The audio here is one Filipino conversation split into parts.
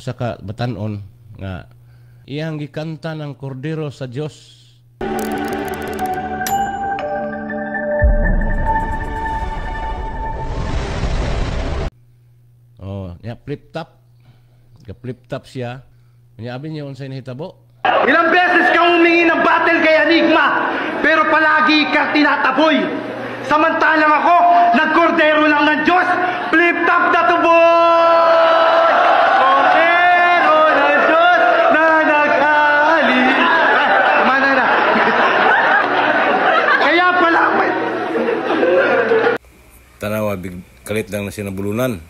usa ka batan-on nga iyang gikanta ng kordero sa Dios. Oh, ya flip top. Ga-flip top siya. Nya abi niya unsay nahitabo? Ilang beses kang humingi ng battle kay Enigma, pero palagi kang tinataboy. Samantalang ako, nagkordero lang ng Diyos, flip top na to, boy! Kordero ng Diyos na nag-ali. Kumana na. Kaya pala, tanawa, kalit lang na sinabulunan.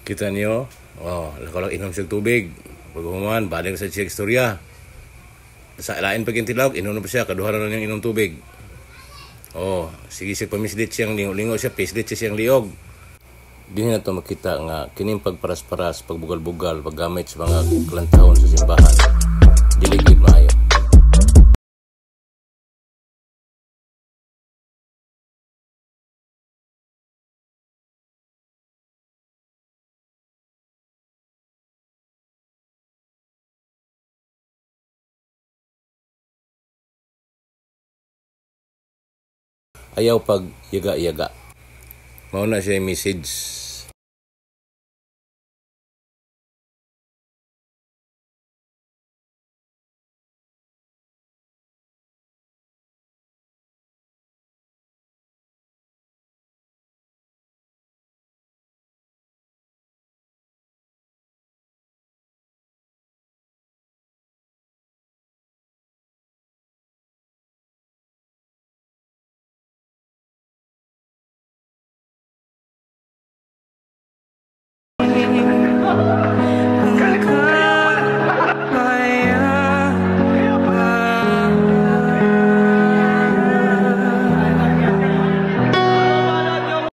Kita niyo, lakalang inom siya tubig. Pag-umuman, balik sa siya istorya. Sa lain pag intilawag, inom na pa siya, kaduha na niyang inom tubig. Sige siya pamislit siyang lingo-lingo siya, pislit siya siyang liog. Di na ito makita nga, kining pagparas-paras, pagbugal-bugal, paggamit sa mga kalantahon sa simbahan. Diligid maayo. Ayaw pag yaga-yaga. Mauna siya yung message